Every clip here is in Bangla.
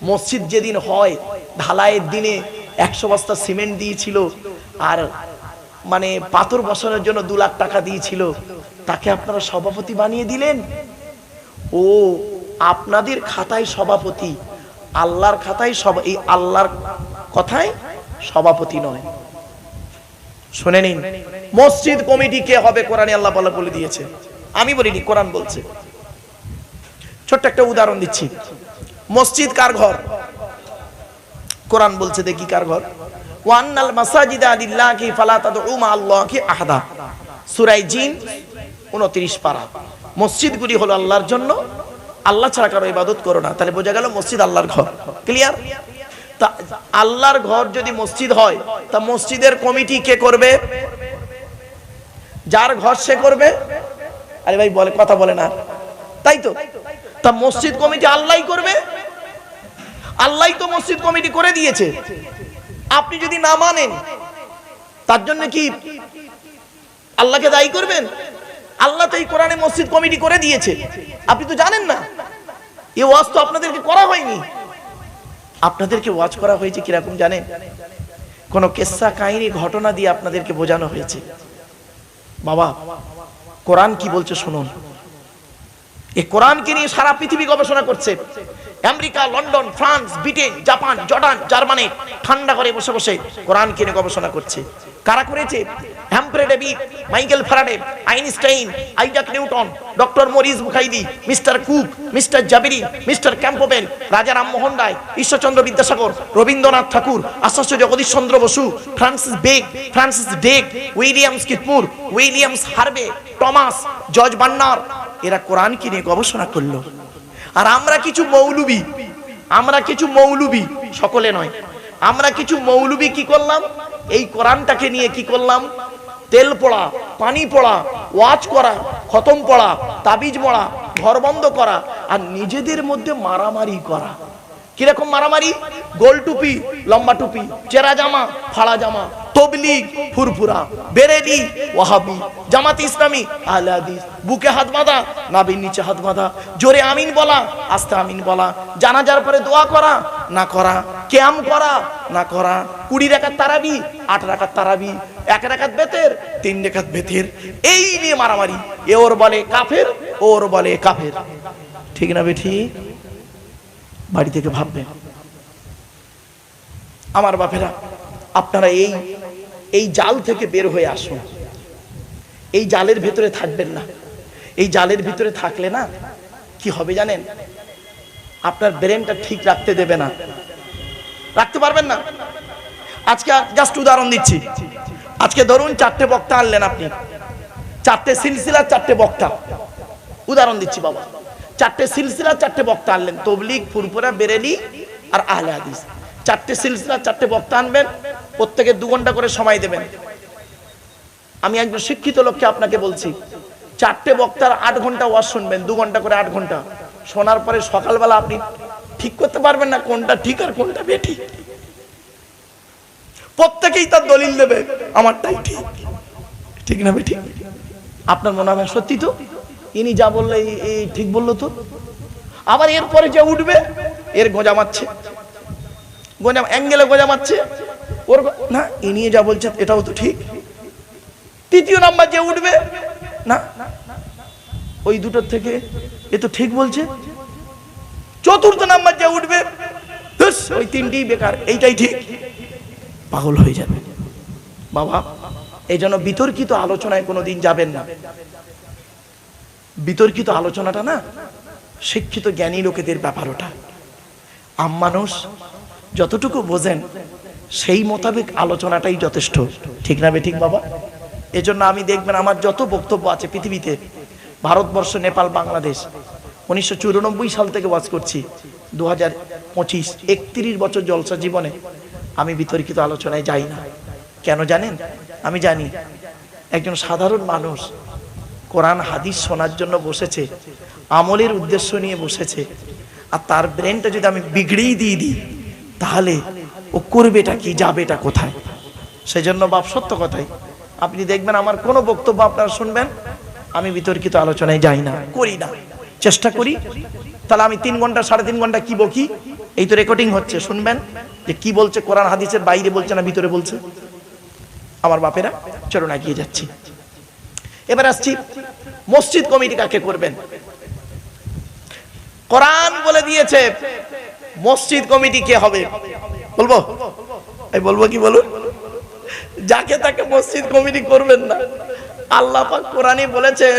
মসজিদ যেদিন হয় ঢালাইয়ের দিনে 100 বস্তা সিমেন্ট দিয়েছিল আর মানে পাথর বসানোর জন্য 2 লাখ টাকা দিয়েছিল, তাকে আপনারা সভাপতি বানিয়ে দিলেন। ও আপনাদের খাতায় সভাপতি, আল্লাহর খাতায় এই আল্লাহর কথায় সভাপতি নয়। শুনে নিন, মসজিদ কমিটি কে হবে কোরআনে আল্লাহ বলে দিয়েছে, আমি বলিনি, কোরআন বলছে। ছোট্ট একটা উদাহরণ দিচ্ছি, মসজিদ কার ঘর? কোরআন বলছে, দেখি কার ঘর। ওয়ান্নাল মাসাজিদা লিল্লাহি ফালা তাদউ মা আল্লাহি আহাদা, সূরা জিন 29 পারা। মসজিদগুলি হলো আল্লাহর জন্য, আল্লাহ ছাড়া কারো ইবাদত করো না। তাহলে বোঝা গেল মসজিদ আল্লাহর ঘর। ক্লিয়ার? তা আল্লাহর ঘর যদি মসজিদ হয়, তা মসজিদের কমিটি কে করবে? যার ঘর সে করবে। আরে ভাই বলে কথা বলে না, তাই তো? তা মসজিদ কমিটি আল্লাহই করবে, আল্লাহই তো মসজিদ কমিটি করে দিয়েছে। আপনি যদি না মানেন, তার জন্য কি আল্লাহকে দায়ী করবেন? আল্লাহ তো এই কোরআনে মসজিদ কমিটি করে দিয়েছে, আপনি তো জানেন না। এই ওয়াজ তো আপনাদেরকে করা হয়নি, আপনাদেরকে ওয়াজ করা হয়েছে কিরকম জানেন? কোন কিসসা কাহিনী ঘটনা দিয়ে আপনাদেরকে বোঝানো হয়েছে। বাবা কোরআন কি বলছে শুনুন। এই কোরআনকে নিয়ে সারা পৃথিবী গবেষণা করছে। America, London, France, Britain, Japan, Jordan, Germany ঠান্ডা করে বসে বসে কোরআনকে নিয়ে গবেষণা করছে। কারা করেছে? Humphrey David, Michael Faraday, Einstein, Isaac Newton, doctor Maurice মুখাইদি, mister Cook, mister Jabiri, mister Campbell, Raja Rammohan Roy, Ishwarchandra Vidyasagar, Rabindranath Thakur, Acharya Jagadish Chandra Bose, Francis Drake, Williams Kitmur, Williams Harvey, Thomas, George Bernard, এরা কোরআনকে নিয়ে গবেষণা করলো। আর আমরা কিছু মৌলবি, সকলে নয়, আমরা কিছু মৌলবি কি করলাম? এই কোরআনটাকে নিয়ে কি করলাম? তেল পড়া, পানি পড়া, ওয়াজ করা, খতম পড়া, তাবিজ পড়া, ঘর বন্ধ করা, আর নিজেদের মধ্যে মারামারি করা। কিরকম মারামারি? গোল টুপি, লম্বা টুপি, চেরা জামা, ফাড়া জামা, তবলিগ, ফুরফুরা, বেরেলি, ওয়াহাবি, জামাত ইসলামী, আহলে হাদিস, বুকে হাত বাঁধা, নাভির নিচে হাত বাঁধা, জোরে আমিন বলা, আস্তে আমিন বলা, জানাজার পরে দোয়া করা না করা, কিয়াম করা না করা, 20 রাকাত তারাবি, 8 রাকাত তারাবি, 1 রাকাত বেতের, 3 রাকাত বেতের, এই নিয়ে মারামারি। এ ওর বলে কাফের, ওর বলে কাফের। ঠিক না বেঠি? বাড়ি থেকে ভাববেন। আমার বাপেরা, আপনারা এই জাল থেকে বের হয়ে আসুন। এই জালের ভিতরে থাকবেন না। এই জালের ভিতরে থাকলে না কি হবে জানেন? আপনার ব্রেনটা ঠিক রাখতে দেবে না, রাখতে পারবেন না। আজকে জাস্ট উদাহরণ দিচ্ছি। আজকে ধরুন 4টে বক্তা আনলেন আপনি, 4টে সিলসিলা, 4টে বক্তা। উদাহরণ দিচ্ছি বাবা, 4টে সিলসিলা, 4টে বক্তা আনলেন, তবলিগ, ফুরফুরা, বেরেলি আর আহলে হাদিস। 4টে সিলসিলা, 4টে বক্তা আনবেন, প্রত্যেকে 2 ঘন্টা করে সময় দেবেন। আমি একজন শিক্ষিত লোককে আপনাকে বলছি, 4টে বক্তার 8 ঘন্টা ওয়াজ শুনবেন, 2 ঘন্টা করে 8 ঘন্টা শোনার পরে সকালবেলা আপনি ঠিক করতে পারবেন না কোনটা ঠিক আর কোনটা বেঠিক। প্রত্যেকেই তার দলিল দেবে আমারটাই ঠিক। ঠিক না বেঠিক? আপনার মনে হবে সত্যি তো, ইনি যা বললে এই ঠিক বললো তো। আবার এরপরে যে উঠবে, এর গোজা মারছে, অ্যাঙ্গেলে গোজা মারছে, ওর না ইনি যা বলছে এটাও তো ঠিক। তৃতীয় নাম্বার যে উঠবে, না ওই দুটোর থেকে এ তো ঠিক বলছে। চতুর্থ নাম্বার যে উঠবে, ওই 3টিই বেকার, এইটাই ঠিক। পাগল হয়ে যাবে বাবা। এই জন্য বিতর্কিত আলোচনায় কোনোদিন যাবেন না। বিতর্কিত আলোচনাটা না শিক্ষিত জ্ঞানী লোকেদের ব্যাপার। ওটা মানুষ যতটুকু বোঝেন সেই মোতাবেক আলোচনাটাই যথেষ্ট। ঠিক না বেঠিক বাবা? এজন্য আমি দেখবেন আমার যত বক্তব্য আছে পৃথিবীতে, ভারতবর্ষ, নেপাল, বাংলাদেশ, 1994 সাল থেকে ওয়াজ করছি, 2025, 31 বছর জলসা জীবনে আমি বিতর্কিত আলোচনায় যাই না। কেন জানেন? আমি জানি একজন সাধারণ মানুষ কোরআন হাদিস শোনার জন্য বসেছে, আমলের উদ্দেশ্য নিয়ে বসেছে, আর তার ব্রেনটা যদি আমি বিগড়িয়ে দিয়ে দিই, তাহলে ও করবেটা কি, যাবেটা কোথায়? সেজন্য বাপ সত্য কথাই, আপনি দেখবেন আমার কোনো বক্তব্য আপনারা শুনবেন, আমি বিতর্কিত আলোচনায় যাই না, করি না। চেষ্টা করি, তাহলে আমি 3 ঘন্টা 3.5 ঘন্টা কি বকি, এই তো রেকর্ডিং হচ্ছে, শুনবেন যে কি বলছে, কোরআন হাদিসের বাইরে বলছে না ভিতরে বলছে। আমার বাপেরা, চলুন এগিয়ে যাচ্ছি। এবার আসছি মসজিদ কমিটি কাকে করবেন। কোরআন বলে দিয়েছে মসজিদ কমিটি কে হবে। বলবো, এই বলবো কি বলুন, যাকে তাকে মসজিদ কমিটি করবেন না। আল্লাহ পাক কোরআনে বলেছেন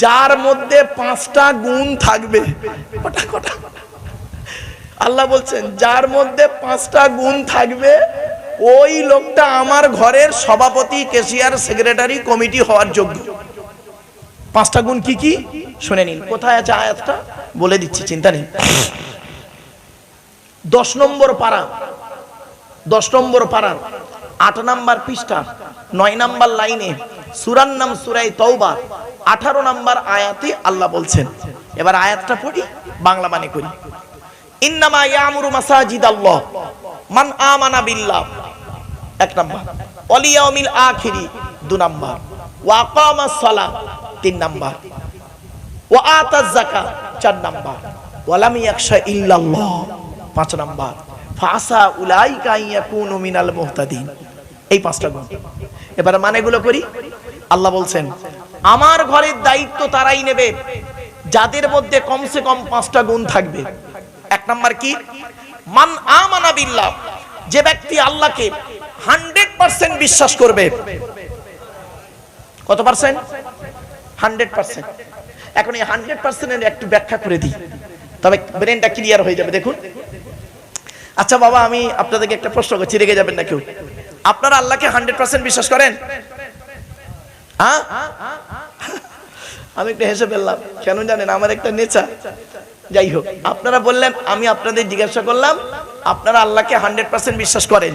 যার মধ্যে 5টা গুণ থাকবে। কটা কটা? আল্লাহ বলছেন যার মধ্যে 5টা গুণ থাকবে ওই লোকটা আমার ঘরের সভাপতি, ক্যাশিয়ার, সেক্রেটারি, কমিটি হওয়ার যোগ্য। 5টা গুণ কি কি শুনে নিন। কোথায় আছে আয়াতটা বলে দিচ্ছি, চিন্তা নেই। 10 নম্বর পারা, 10 নম্বর পারার 8 নম্বর পৃষ্ঠা 9 নম্বর লাইনে সূরার নাম সূরা তাওবা 18 নম্বর আয়াতে আল্লাহ বলছেন। এবার আয়াতটা পড়ি, বাংলা মানে করি। ইন্নামা ইয়ামুরু মাসাজিদাল্লাহ মান আমানা বিল্লাহ 1 নম্বর, ওয়াল ইয়াউমিল আখিরি 2 নম্বর, ওয়া আকামাস সালাহ 3 নম্বর, ওয়া আতাজ যাকাত 4 নম্বর, ওয়া লাম ইয়াখশা ইল্লাল্লাহ 5 নম্বর, ফাসা উলাইকা ইয়াকুনু মিনাল মুহতাদিন। এই 5টা গুণ। এবার মানেগুলো করি। আল্লাহ বলছেন আমার ঘরের দায়িত্ব তারাই নেবে যাদের মধ্যে কমসে কম 5টা গুণ থাকবে। 1 নম্বর কি? মান আমানা বিল্লাহ, যে ব্যক্তি আল্লাহকে 100% বিশ্বাস করবে। কত পার্সেন্ট? 100%। এখন এই 100% এর একটু ব্যাখ্যা করে দিই, তবে ব্রেনটা ক্লিয়ার হয়ে যাবে। দেখুন, আচ্ছা বাবা, আমি আপনাদেরকে একটা প্রশ্ন করছি, রেগে যাবেন না কেউ। আপনারা আল্লাহকে 100% বিশ্বাস করেন? হ্যাঁ? আমি একটু হেসে ফেললাম, কেন জানেন? আমার একটা নেচা। যাই হোক, আপনারা বললেন, আমি আপনাদের জিজ্ঞাসা করলাম আপনারা আল্লাহকে 100% বিশ্বাস করেন?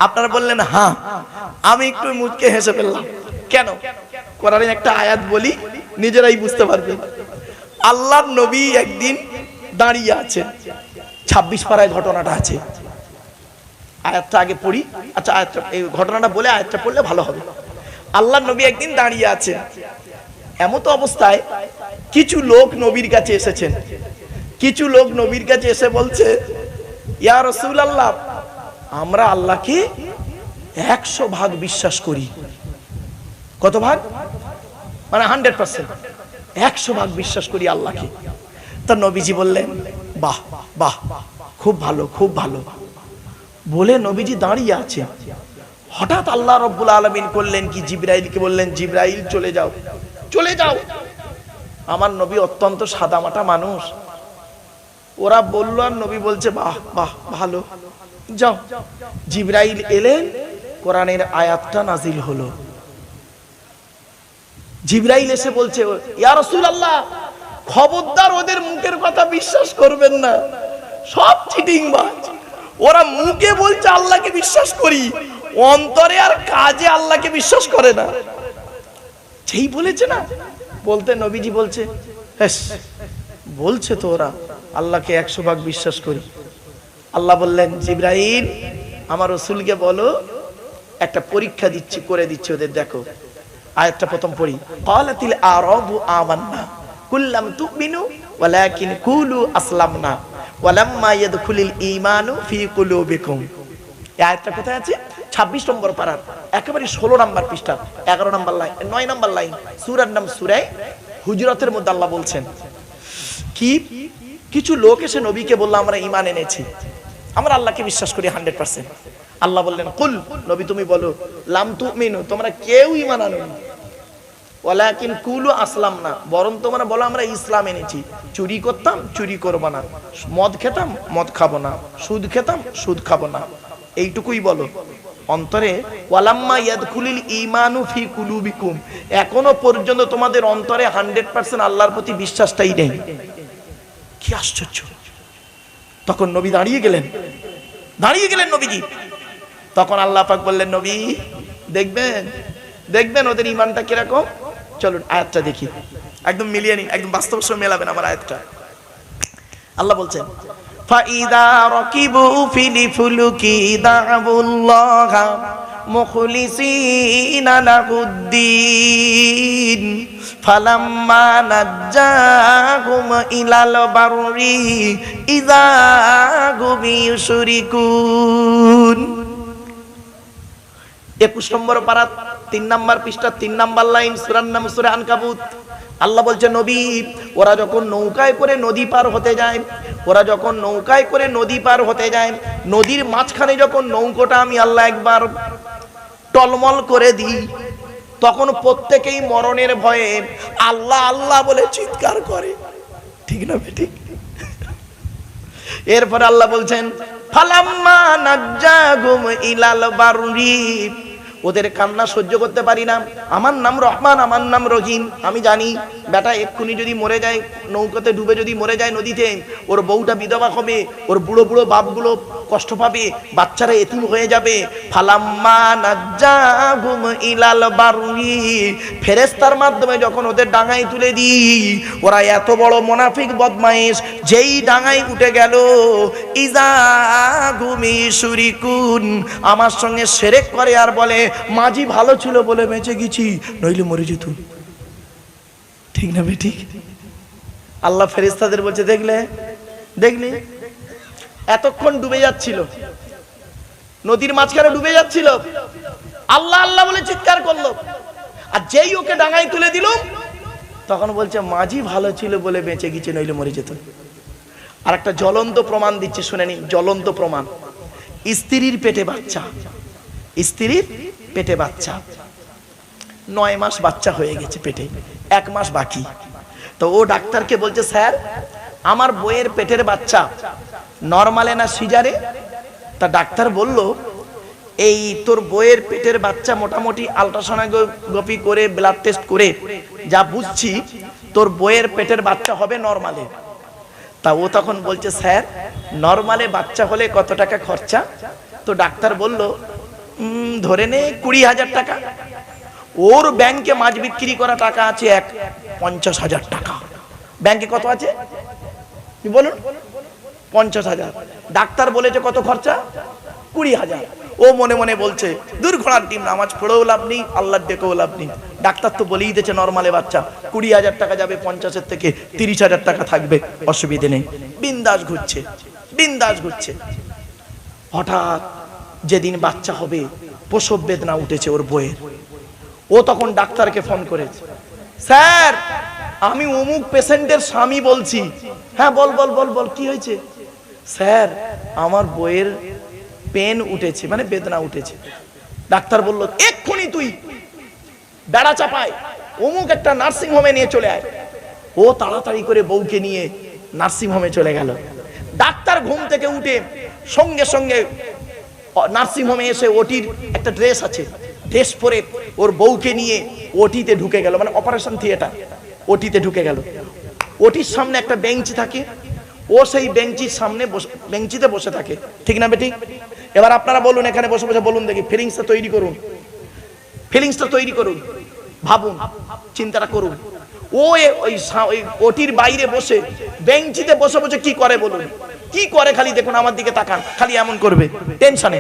আপনারা বললেন হ্যাঁ। আমি একটু মুচকে হেসে ফেললাম। কেন? কোরআনের একটা আয়াত বলি, নিজেরাই বুঝতে পারবেন। আল্লাহর নবী একদিন দাঁড়িয়ে আছেন, 26 পারায় ঘটনাটা আছে। আয়াতটা আগে পড়ি। আচ্ছা, আয়াতটা, এই ঘটনাটা বলে আয়াতটা পড়লে ভালো হবে। আল্লাহর নবী একদিন দাঁড়িয়ে আছেন, এমত অবস্থায় কিছু লোক নবীর কাছে এসেছেন। কিছু লোক নবীর কাছে এসে বলছে, ইয়া রাসূলুল্লাহ, আমরা আল্লাহকে 100 ভাগ বিশ্বাস করি। কত ভাগ? মানে 100%, 100 ভাগ বিশ্বাস করি আল্লাহকে। তা নবীজি বললেন বাহ বাহ, খুব ভালো, খুব ভালো বলে নবীজি দাঁড়িয়ে আছে। হঠাৎ আল্লাহ রাব্বুল আলামিন করলেন কি, জিবরাইলকে বললেন, জিবরাইল চলে যাও, চলে যাও। আমার নবী অত্যন্ত সাদামাটা মানুষ, ওরা বলল আর নবী বলছে বাহ বাহ, ভালো, যাও। জিবরাইল এলেন, কোরআনের আয়াতটা নাজিল হলো। জিবরাইল এসে বলছে, ইয়া রাসূলুল্লাহ, খবরদার ওদের মুখের কথা বিশ্বাস করবেন না, সব চিটিংবাজ। ওরা মুখে বলছে আল্লাহকে বিশ্বাস করি, অন্তরে আর কাজে আল্লাহকে বিশ্বাস করে না। যেই বলেছে না, বলতে নবীজি বলছে, বলছে তো ওরা আল্লাহকে 100 ভাগ বিশ্বাস করি। আল্লাহ বললেন, জিবরাইল, আমার রাসূলকে বলো একটা পরীক্ষা দিচ্ছি, করে দিচ্ছি ওদের, দেখো। আয়াতটা প্রথম পড়ি। ক্বালাতিল আরাবু আমান্না কুল লাম তুমিনু ওয়ালাকিন কুলু আসলামনা ওয়ালাম্মা ইয়াদখুলিল ঈমানু ফি কুলুবিকুম। এই আয়াতটা কোথায় আছে? 26 নম্বর পারার একেবারে 16 নম্বর পৃষ্ঠা 11 নম্বর লাইন, 9 নম্বর লাইন, সূরার নাম সূরা হুজুরাতের মধ্যে আল্লাহ বলছেন কি, কিছু লোক এসে নবীকে বলল, আমরা ঈমান এনেছি, আমরা আল্লাহকে বিশ্বাস করি 100%। আল্লাহ বললেন, কুল, নবী তুমি বলো, লাম তুমিনু, তোমরা কেউ ঈমান আনোনি, ওয়ালাকিন কুলু আসলামনা, বরং তোমরা বলো আমরা ইসলাম এনেছি। চুরি করতাম, চুরি করব না, মদ খেতাম, মদ খাবো না, সুদ খেতাম, সুদ খাবো না, এইটুকুই বলো। অন্তরে ওয়ালাম্মা ইয়াদখুলিল ঈমানু ফি কুলুবিকুম, এখনো পর্যন্ত তোমাদের অন্তরে 100% আল্লাহর প্রতি বিশ্বাসটাই নেই। কি আশ্চর্য! তখন নবী দাঁড়িয়ে গেলেন নবীজি। তখন আল্লাহ পাক বললেন, নবী দেখবেন, দেখবেন ওদের ঈমানটা কিরকম। চলুন আয়াতটা দেখি, একদম মিলিয়ে নিন, একদম বাস্তবের সঙ্গে মেলাবেন আমার আয়াতটা। আল্লাহ বলছেন, ফাইদা রাকিবু ফিল ফুলকি দাউল্লাহ মুখলিসিনা লাহুদ্দিন ফালাম্মা নাজ্জাহুম ইলাল বাররি ইযা হুম ইউশরিকুন। 21 নম্বর পারা 3 নম্বর পৃষ্ঠা 3 নম্বর লাইন, সূরার নাম সূরা আনকাবুত। আল্লাহ বলছে, নবী ওরা যখন নৌকায় করে নদী পার হতে যায়, ওরা যখন নৌকায় করে নদী পার হতে যায়, নদীর মাঝখানে যখন নৌকোটা আমি আল্লাহ একবার টলমল করে দিই, তখন প্রত্যেকেই মরণের ভয়ে আল্লাহ আল্লাহ বলে চিৎকার করে। ঠিক না ঠিক? এরপর আল্লাহ বলছেন, ফালাম্মা নাজ্জাহুম ইলাল বাররি, ওদের কান্না সহ্য করতে পারি না। আমার নাম রহমান, আমার নাম রহিম। আমি জানি বেটা এক্ষুনি যদি মরে যায়, নৌকাতে ডুবে যদি মরে যায় নদীতে, ওর বউটা বিধবা হবে, ওর বুড়ো বুড়ো বাপগুলো কষ্ট পাবে, বাচ্চারা এতিম হয়ে যাবে। ফালাম্মা নাজ্জাহুম ইলাল বাররি, ফেরেশতার মাধ্যমে যখন ওদের ডাঙায় তুলে দিই, ওরা এত বড় মুনাফিক বদমাইশ, যেই ডাঙায় উঠে গেল, ইযা হুম ইউশরিকুন, আমার সঙ্গে শিরক করে আর বলে মাঝি ভালো ছিল বলে বেঁচে গেছি, নইলে মরে যেত। ঠিক না বেঠিক? আল্লাহ ফেরেশতাদের বলছে, দেখলে দেখলে এতক্ষণ ডুবে যাচ্ছিল, নদীর মাঝখানে ডুবে যাচ্ছিল, আল্লাহ আল্লাহ বলে চিৎকার করলো, আর যেই ওকে ডাঙায় তুলে দিল তখন বলছে মাঝি ভালো ছিল বলে বেঁচে গেছে, নইলে মরে যেত। আর একটা জ্বলন্ত প্রমাণ দিচ্ছে, শুনে নিন। জ্বলন্ত প্রমাণ, স্ত্রীর পেটে বাচ্চা, স্ত্রীর পেটে বাচ্চা, 9 মাস বাচ্চা হয়ে গেছে, পেটে 1 মাস বাকি। তো ও ডাক্তারকে বলছে, স্যার আমার বইয়ের পেটের বাচ্চা নরমালে না সিজারে? তা ডাক্তার বলল, এই তোর বইয়ের পেটের বাচ্চা মোটামুটি আলট্রাসোনোগ্রাফি করে ব্লাড টেস্ট করে যা বুঝছি তোর বইয়ের পেটের বাচ্চা হবে নরমালে। তা ও তখন বলছে, স্যার নরমালে বাচ্চা হলে কত টাকা খরচা? তো ডাক্তার বলল, ধরে নে 20,000 টাকা। ওর ব্যাংকে মাছ বিক্রি করা টাকা আছে 50,000 টাকা। ব্যাংকে কত আছে কি বলুন? 50,000। ডাক্তার বলেছে কত খরচা? 20,000। ও মনে মনে বলছে, দূর ঘোড়ার ডিম, নামাজ পড়েও লাভ নেই, আল্লাহর ডেকেও লাভ নেই। ডাক্তার তো বলেই দিয়েছে নরমালে বাচ্চা 20,000 টাকা যাবে, 50-এর থেকে 30,000 টাকা থাকবে, অসুবিধে নেই। বিন্দাস ঘুরছে, বিন্দাস ঘুরছে। হঠাৎ যেদিন বাচ্চা হবে প্রসব বেদনা উঠেছে ওর বইয়ের। ও তখন ডাক্তারকে ফোন করেছে, স্যার আমি অমুক পেশেন্টের স্বামী বলছি। হ্যাঁ বল বল বল বল, কি হয়েছে? স্যার আমার বইয়ের পেন উঠেছে, মানে বেদনা উঠেছে। ডাক্তার বলল, এক্ষুনি তুই বেড়া চাপায় অমুক একটা নার্সিং হোমে নিয়ে চলে আয়। ও তাড়াতাড়ি করে বউকে নিয়ে নার্সিং হোমে চলে গেল। ডাক্তার ঘুম থেকে উঠে সঙ্গে সঙ্গে নার্সিং হোমে এসে ওটির একটা ড্রেস আছে, ড্রেস পরে ওর বউকে নিয়ে ওটিতে ঢুকে গেল, মানে অপারেশন থিয়েটার, ওটিতে ঢুকে গেল। ওটির সামনে একটা বেঞ্চ থাকে, ও সেই বেঞ্চির সামনে বেঞ্চিতে বসে থাকে। ঠিক না বেটি? এবার আপনারা বলুন, এখানে বসে বসে বলুন দেখি, ফিলিংসটা তৈরি করুন, ফিলিংসটা তৈরি করুন, ভাবুন, চিন্তাটা করুন। ও ওই ওটির বাইরে বসে বেঞ্চিতে বসে বসে কি করে বলুন? কি করে খালি দেখুন, আমার দিকে তাকান, খালি এমন করবে টেনশনে।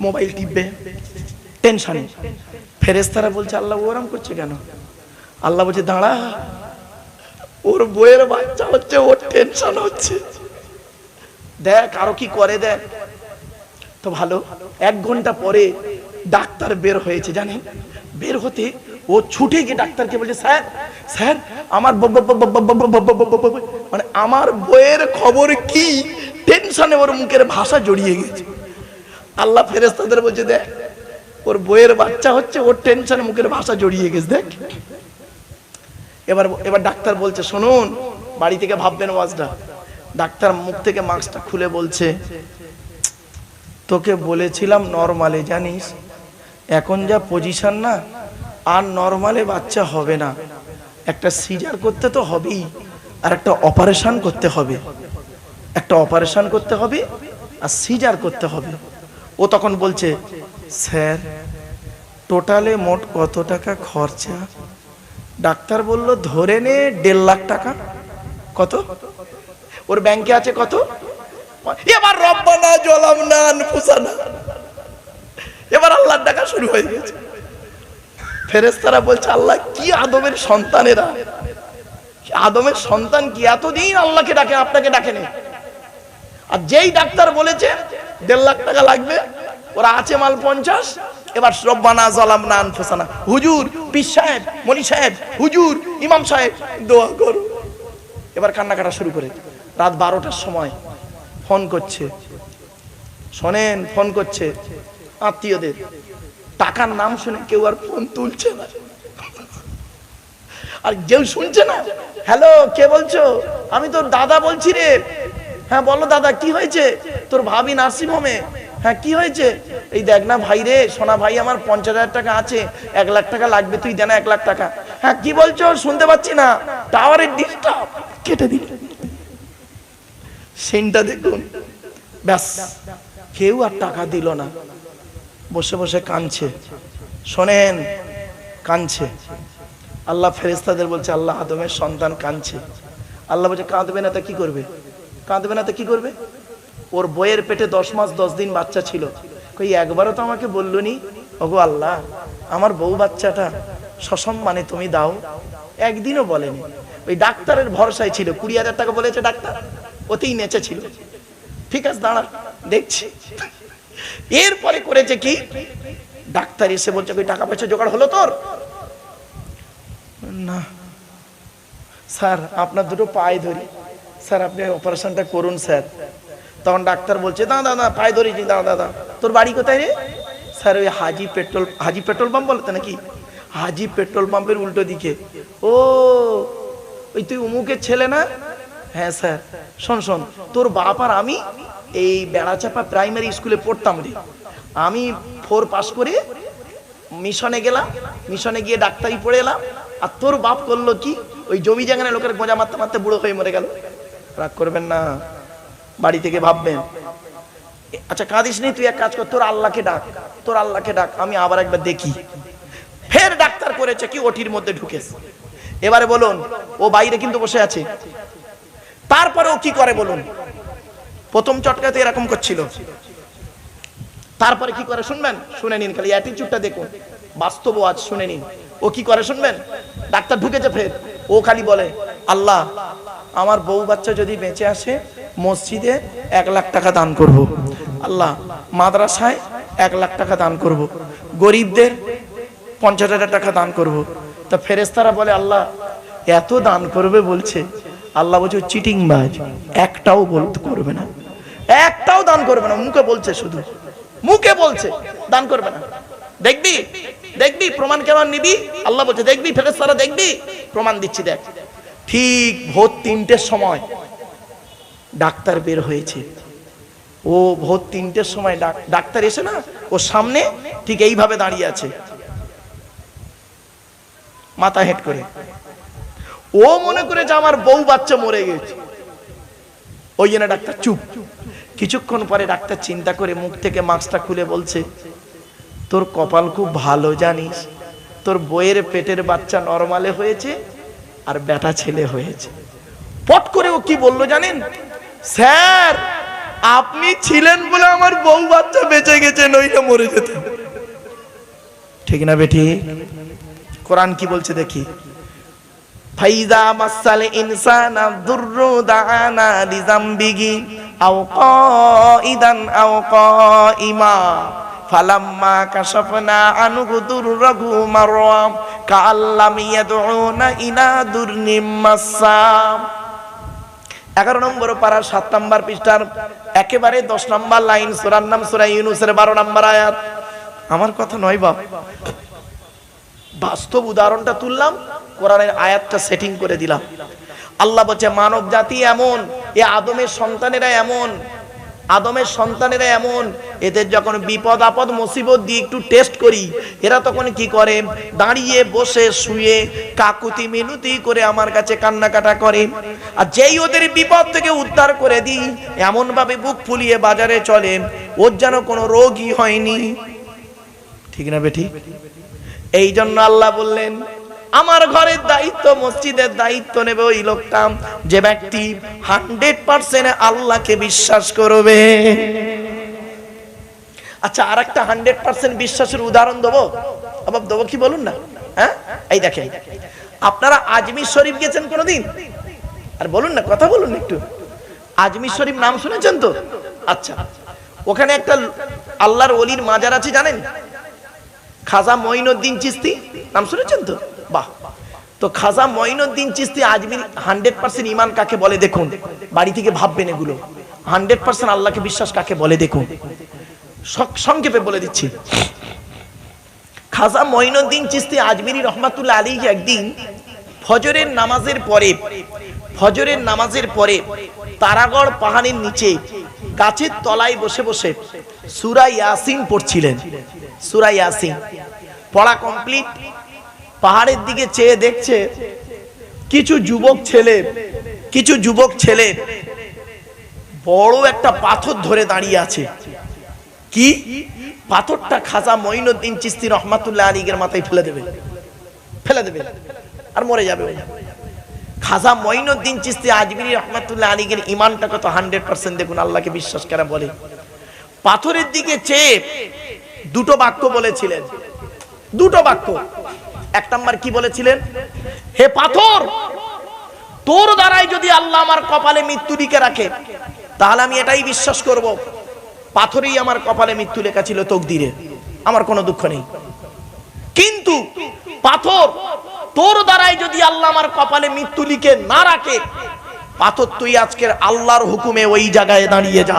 মোবাইল টিপবে টেনশনে। ফেরেশতারা বলছে, আল্লাহ ওরম করছে কেন? আল্লাহ বলছে, দাঁড়া, ওর বইয়ের বাচ্চা হচ্ছে, ওর টেনশন হচ্ছে, দেখ আরো কি করে দেখ। তো ভালো। 1 ঘন্টা পরে ডাক্তার বের হয়েছে, জানেন? বের হতে ও ছুটে গিয়ে ডাক্তারকে বলছে, স্যার স্যার আমার মানে আমার বইয়ের খবর কি? টেনশনে ওর মুখের ভাষা জড়িয়ে গেছে। আল্লাহ ফেরেশতাদের বলছে, দেখ ওর বইয়ের বাচ্চা হচ্ছে, ওর টেনশনে মুখের ভাষা জড়িয়ে গেছে, দেখ। এবার ডাক্তার বলছে, শুনুন, বাড়ি থেকে ভাববেন ওয়াজটা। ডাক্তার মুখ থেকে মাস্কটা খুলে বলছে, তোকে বলেছিলাম নরমালে, জানিস এখন যা পজিশন না, আর নরমালে বাচ্চা হবে না, একটা সিজার করতে তো হবেই, আর একটা অপারেশন করতে হবে, একটা অপারেশন করতে হবে আর সিজার করতে হবে। ও তখন বলছে, স্যার টোটালে মোট কত টাকা খরচা? ডাক্তার বলল, ধরে নে 1.5 লাখ টাকা। কত? ওর ব্যাংকে আছে কত? এবার রব্বানা জালামনা আনফুসানা, এবার আল্লাহর ডাকা শুরু হয়ে গেছে। ফেরেশতারা বলছে আল্লাহ কি আদমের সন্তানেরা, আদমের সন্তান কি এতদিন আল্লাহকে ডাকে, আপনাকে ডাকেনি। আর যেই ডাক্তার বলেছে 1.5 লাখ টাকা লাগবে, ওরা আছে মাল 50। এবার রব্বানা যালামনা আনফুসানা, হুজুর পীর সাহেব, মনি সাহেব, হুজুর ইমাম সাহেব দোয়া করো। এবার কান্নাকাটা শুরু করে। রাত 12টার সময় ফোন করছে, শোনেন, ফোন করছে আত্মীয়দের, টাকার নাম শুনে কেউ আর ফোন তুলছে না, আর কেউ শুনছে না। হ্যালো, কে বলছো? আমি তোর দাদা বলছি রে। হ্যাঁ বলো দাদা, কি হয়েছে? তোর ভাবি নার্সিং হোমে। হ্যাঁ কি হয়েছে? এই দেখ না ভাই রে, সোনা ভাই, আমার 50,000 টাকা আছে, 1 লাখ টাকা লাগবে, তুই দে না 1 লাখ টাকা। হ্যাঁ কি বলছো? শুনতে পাচ্ছি না, টাওয়ারের ডিস্টার্ব, কেটে দিল। সিনটা দেখুন, ব্যাস কেউ আর টাকা দিল না, বসে বসে কাঁদছে। শোনেন, কাঁদছে। আল্লাহ ফেরেশতাদের বলছে আল্লাহ আদমের সন্তান কাঁদছে। আল্লাহ বলছে কাঁদবে না তা কি করবে? কাঁদবে না তা কি করবে? ওর বইয়ের পেটে 10 মাস 10 দিন বাচ্চা ছিল, কই একবারও তো আমাকে বললনি, ওগো আল্লাহ আমার বউ বাচ্চাটা সসম্মানে তুমি দাও, একদিনও বলেনি। ওই ডাক্তারের ভরসায় ছিল, 20,000 টাকা বলেছে ডাক্তার, ওতেই নেচে ছিল। ঠিক আছে দাঁড়া দেখছি। এরপরে করেছে কি, ডাক্তার এসে বলছে ওই টাকা পয়সা জোগাড় হলো তোর? না স্যার, আপনার দুটো পায়ে ধরি স্যার, আপনি অপারেশনটা করুন স্যার। তখন ডাক্তার বলছে দাদা দাদা পায়ে ধরেছি, দাদা দাদা তোর বাড়ি কোথায় রে? স্যার ওই হাজি পেট্রোল পাম্প বলতে নাকি, হাজি পেট্রোল পাম্পের উল্টো দিকে। ও ওই তুই অমুকের ছেলে না? হ্যাঁ স্যার। শোন শোন, তোর বাপ আর আমি এই বেড়াচাপা প্রাইমারি স্কুলে পড়তাম রে। আমি 4 পাস করে মিশনে গেলাম, মিশনে গিয়ে ডাক্তারি পড়ে এলাম। আর তোর বাপ করলো কি, ওই জমি জায়গায় লোকের গোঁজা মারতে মারতে বুড়ো হয়ে মরে গেল। রাগ করবেন না, বাড়ি থেকে ভাববেন। আচ্ছা কাঁদিস নি, তুই এক কাজ কর, তোর আল্লাহকে ডাক, তোর আল্লাহকে ডাক, আমি আবার একবার দেখি। ফের ডাক্তার করেছে কি, ওটির মধ্যে ঢুকেছে। এবারে বলুন, ও বাইরে কিন্তু বসে আছে। তারপরে ও কি করে বলুন? প্রথম চটকাতে এরকম করছিল, তারপরে কি করে শুনবেন? শুনে নিন, খালি অ্যাটিটিউডটা দেখুন, বাস্তব আজ শুনে নিন। ও কি করে শুনবেন? ডাক্তার ঢুকেছে ফের, ও খালি বলে আল্লাহ আমার বউ বাচ্চা যদি বেঁচে আসে, মসজিদে 1 লাখ টাকা দান করব, আল্লাহ মাদ্রাসায় 1 লাখ টাকা দান করব, গরিবদের 50,000 টাকা দান করব। তা ফেরেশতারা বলে আল্লাহ এত দান করবে বলছে। আল্লাহ বলছে চিটিংবাজ, একটাও বলতে করবে না, একটাও দান করবে না, মুখে বলছে, শুধু মুখে বলছে দান করবে না। দেখবি দেখবি প্রমাণ কেমন নিবি? আল্লাহ বলছে দেখবি, ফেরেশতারা দেখবি, প্রমাণ দিচ্ছি দেখ। ঠিক ভোর 3টের সময় ডাক্তার বের হয়েছে। ও ভোর 3টের সময় ডাক্তার এসে না, ও সামনে ঠিক এইভাবে দাঁড়িয়ে আছে, মাথা হেট করে। ও মনে করে যে আমার বউ বাচ্চা মরে গেছে, ওই জন্য ডাক্তার চুপ। কিছুক্ষণ পরে ডাক্তার চিন্তা করে মুখ থেকে মাস্কটা খুলে বলছে তোর কপাল খুব ভালো জানিস, তোর বইয়ের পেটের বাচ্চা নরমালে হয়েছে আর বেটা ছেলে হয়েছে। পট করে ও কি বললো জানেন? স্যার আপনি ছিলেন বলে আমার বউ বাচ্চা বেঁচে গেছে, নইলে মরে যেত। ঠিক না বেটি? কোরআন কি বলছে দেখি, ফাইজা মাসাল ইনসানা দুররু দাআনা লিজামবিহি আও কাইদান আও কাইমা ফালাম্মা কাশাফনা আনহু দুররাহু মাররা কাআল্লাম ইয়াদউনা ইলা দুরনিম মাসাম। 11 নম্বর পারা 7 নম্বর পৃষ্ঠার একেবারে 10 নম্বর লাইন, সূরার নাম সূরা ইউনূসের 12 নম্বর আয়াত। আমার কথা নয় বাপ, বাস্তব উদাহরণটা তুললাম, কোরআনের আয়াতটা সেটিং করে দিলাম। আল্লাহ বলছে মানব জাতি এমন, এ আদমের সন্তানেরা এমন, আদমের সন্তানেরা এমন, এদের যখন বিপদ আপদ মুসিবত দিয়ে একটু টেস্ট করি, এরা তখন কি করে? দাঁড়িয়ে বসে শুয়ে কাকুতি মিনতি করে আমার কাছে কান্নাকাটা করে। আর যেই ওদের বিপদ থেকে উদ্ধার করে দিই, এমন ভাবে বুক ফুলিয়ে বাজারে চলে, ওর যেন কোনো রোগই হয়নি। ঠিক না বেটি? এই জন্য আল্লাহ বললেন আমার ঘরের দায়িত্ব, মসজিদের দায়িত্ব নেবে ওই লোকটা যে ব্যক্তি 100% আল্লাহকে বিশ্বাস করবে। আচ্ছা, আর একটা 100% বিশ্বাসের উদাহরণ দেবো, আবার দেবো কি বলুন না? হ্যাঁ, এই দেখেন, আপনারা আজমির শরীফ গেছেন কোনোদিন? আর বলুন না, কথা বলুন একটু। আজমির শরীফ নাম শুনেছেন তো? আচ্ছা, ওখানে একটা আল্লাহর ওলির মাজার আছে, জানেন? খাজা মঈনুদ্দিন চিশতি, নাম শুনেছেন তো? বাহ। তো খাজা মঈনুদ্দিন চিশতি আজমির 100% ঈমান কাকে বলে দেখুন, বাড়ি থেকে ভাববেন এগুলো। 100% আল্লাহকে বিশ্বাস কাকে বলে দেখুন, সংক্ষেপে বলে দিচ্ছি। খাজা মঈনুদ্দিন চিশতি আজমিরি রহমাতুল্লাহ আলাইহি একদিন ফজরের নামাজের পরে তারাগড় পাহাড়ের নিচে গাছের তলায় বসে বসে সূরা ইয়াসিন পড়ছিলেন। সূরা ইয়াসিন পড়া কমপ্লিট, পাহাড়ের দিকে চেয়ে দেখছে কিছু যুবক ছেলে বড় একটা পাথর ধরে দাঁড়িয়ে আছে। কি পাথরটা? খাজা মঈনুদ্দিন চিশতি রহমাতুল্লাহ আলাইহির মাথায় ফেলে দেবে আর মরে যাবে। খাজা মঈনুদ্দিন চিশতি আজমিরি রহমাতুল্লাহ আলাইহির ঈমানটা কত 100% দেখুন, আল্লাহকে বিশ্বাস করা বলে। পাথরের দিকে চেয়ে দুটো বাক্য বলেছিলেন, দুটো বাক্য। এক নাম্বার কি বলেছিলেন? হে পাথর, তোর দ্বারাই যদি আল্লাহ আমার কপালে মৃত্যু লিখে রাখে তাহলে আমি এটাই বিশ্বাস করব, পাথরেই আমার কপালে মৃত্যু লেখা ছিল তকদিরে, আমার কোনো দুঃখ নেই। কিন্তু পাথর, তোর দ্বারাই যদি আল্লাহ আমার কপালে মৃত্যু লিখে না রাখে, পাথর তুই আজকের আল্লাহর হুকুমে ওই জায়গায় দাঁড়িয়ে যা।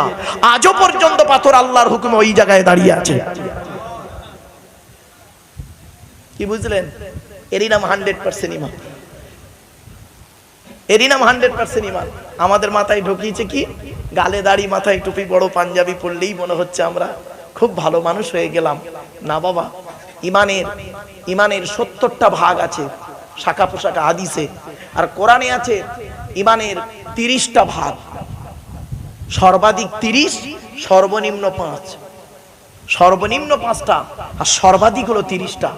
আজও পর্যন্ত পাথর আল্লাহর হুকুমে ওই জায়গায় দাঁড়িয়ে আছে। কি বুঝলেন? এরই নাম 100% ঈমান, এরই নাম 100% ঈমান। আমাদের মাথায় ঢুকিয়েছে কি, গালে দাড়ি, মাথায় টুপি, বড় পাঞ্জাবি পরলেই মনে হচ্ছে আমরা খুব ভালো মানুষ হয়ে গেলাম। না বাবা, ঈমানের 70টা ভাগ আছে শাখা পোশাখা হাদিসে, আর কোরআনে আছে ঈমানের 30টা ভাগ। সর্বাধিক 30, সর্বনিম্ন 5, সর্বনিম্ন 5টা আর সর্বাধিক হলো 30টা।